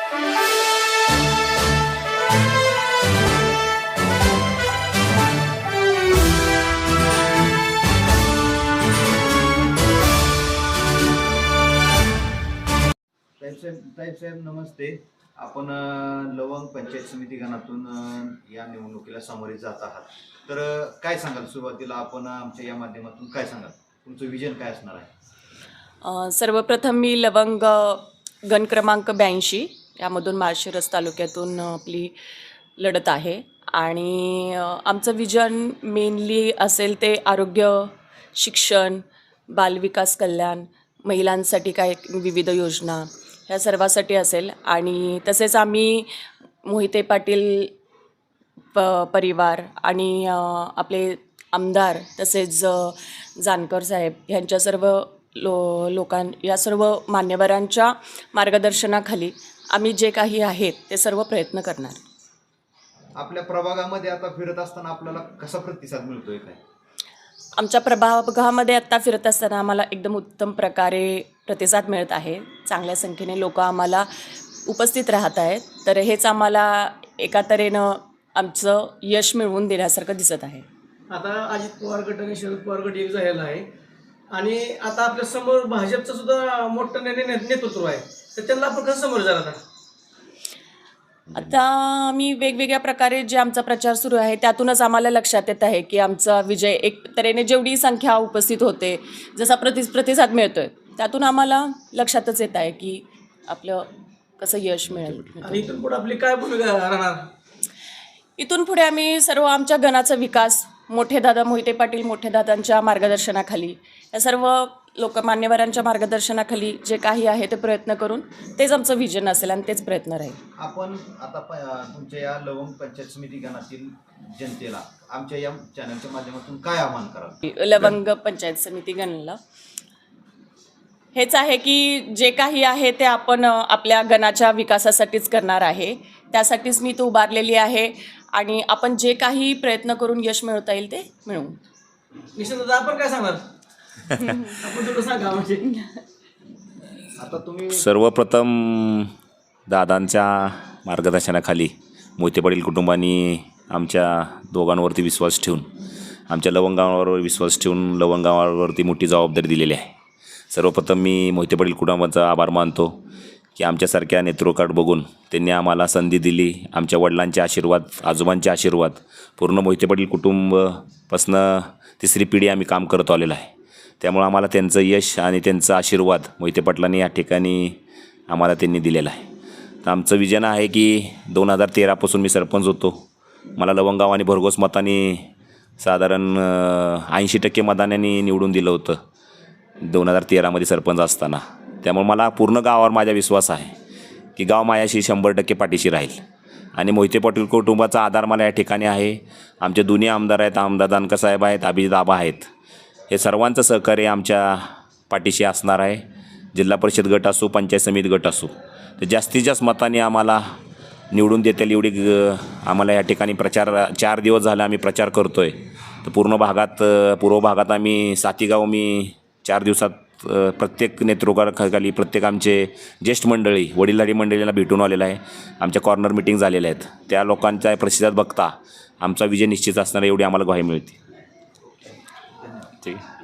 साहेब नमस्ते. आपण लवंग पंचायत समिती गणातून या निवडणुकीला सामोरे जात आहात. तर काय सांगाल सुरुवातीला आपण आमच्या या माध्यमातून काय सांगाल, तुमचं विजन काय असणार आहे? सर्वप्रथम मी लवंग गण क्रमांक 82 यामधून माळशिरस तालुक्यातून आपली लढत आहे आणि आमचं विजन मेनली असेल ते आरोग्य, शिक्षण, बालविकास कल्याण, महिलांसाठी काय विविध योजना ह्या सर्वासाठी असेल. आणि तसेच आम्ही मोहिते पाटील परिवार आणि आपले आमदार तसेच जानकर साहेब ह्यांच्या सर्व या सर्व मान्यवरांच्या मार्गदर्शनाखाली आम्ही जे काही आहेत ते सर्व प्रयत्न करणार. आपल्या प्रभागामध्ये आता फिरत असताना आपल्याला कसा प्रतिसाद मिळतोय काय? आमच्या प्रभागामध्ये आत्ता फिरत असताना आम्हाला एकदम उत्तम प्रकारे प्रतिसाद मिळत आहे. चांगल्या संख्येने लोक आम्हाला उपस्थित राहत आहेत. तर हेच आम्हाला एका तऱ्हेनं आमचं यश मिळवून देण्यासारखं दिसत आहे. आता अजित पवार गट आणि शरद पवार गट एक झालेला आहे आणि आता आपल्या समोर भाजपचं सुद्धा मोठं नेतृत्व आहे. तर त्यांना आपण कसं समोर जाणार? आता आम्ही वेगवेगळ्या प्रकारे जे आमचा प्रचार सुरू आहे त्यातूनच आम्हाला लक्षात येत आहे की आमचा विजय एक तऱ्हेने जेवढी संख्या उपस्थित होते, जसा प्रतिसाद मिळतो आहे त्यातून आम्हाला लक्षातच येत आहे की आपलं कसं यश मिळेल. आणि इथून पुढे आपली काय भूमिका राहणार? इथून पुढे आम्ही सर्व आमच्या गणाचा विकास मोहिते पाटील मोठेदादांच्या मार्गदर्शनाखाली, या सर्व मान्यवरांच्या मार्गदर्शनाखाली जे काही आहे ते प्रयत्न करून तेच आमचं विजन असेल आणि तेच प्रयत्न राहील. आपण आता तुमच्या या लवंग पंचायत समिती गणातील जनतेला आमच्या या चॅनलच्या माध्यमातून काय आवाहन कराल? लवंग पंचायत समिती गणाला हेच आहे की जे काही आहे ते आपण आपल्या गणाच्या विकासासाठीच करणार आहे. त्यासाठीच मी तो उभारलेली आहे आणि आपण जे काही प्रयत्न करून यश मिळवता येईल ते मिळवू. निश्चितच आपण काय सांगणार? आपण थोडं सांगा. म्हणजे आता तुम्ही सर्वप्रथम दादांच्या मार्गदर्शनाखाली मोहिते पाटील कुटुंबांनी आमच्या दोघांवरती विश्वास ठेवून, आमच्या लवंगावर विश्वास ठेवून लवंगावरती मोठी जबाबदारी दिलेली आहे. सर्वप्रथम मी मोहिते पाटील कुटुंबाचा आभार मानतो की आमच्यासारख्या नेतृत्वाकडे बघून त्यांनी आम्हाला संधी दिली. आमच्या वडिलांचे आशीर्वाद, आजोबांचे आशीर्वाद, पूर्ण मोहिते पाटील कुटुंबापासनं तिसरी पिढी आम्ही काम करत आलेलो आहे. त्यामुळं आम्हाला त्यांचं यश आणि त्यांचा आशीर्वाद मोहिते पाटलांनी या ठिकाणी आम्हाला त्यांनी दिलेला आहे. तर आमचं विजन आहे की 2013पासून मी सरपंच होतो. मला लवंगाव आणि भरघोस मताने साधारण 80% मतांनी निवडून दिलं होतं 2013मध्ये सरपंच असताना. त्यामुळे मला पूर्ण गावावर माझा विश्वास आहे की गाव माझ्याशी 100% पाठीशी राहील आणि मोहिते पाटील कुटुंबाचा आधार मला या ठिकाणी आहे. आमचे दोन्ही आमदार आहेत, आमदार जानकर साहेब आहेत, अभिजित आबा आहेत. हे सर्वांचं सहकार्य आमच्या पाठीशी असणार आहे. जिल्हा परिषद गट असो, पंचायत समिती गट असो, तर जास्तीत जास्त मतांनी आम्हाला निवडून देतील एवढी आम्हाला या ठिकाणी 4 दिवस झाले आम्ही प्रचार करतो आहे. तर पूर्व भागात आम्ही 7 गाव मी 4 दिवसात प्रत्येक नेतृत्वाखाली प्रत्येक आमचे ज्येष्ठ मंडळी, वडीलधारी मंडळींना भेटून आलेलं आहे. आमच्या कॉर्नर मिटिंग झालेल्या आहेत. त्या लोकांचा प्रतिसाद बघता आमचा विजय निश्चित असणार एवढी आम्हाला ग्वाही मिळते. ठीक आहे.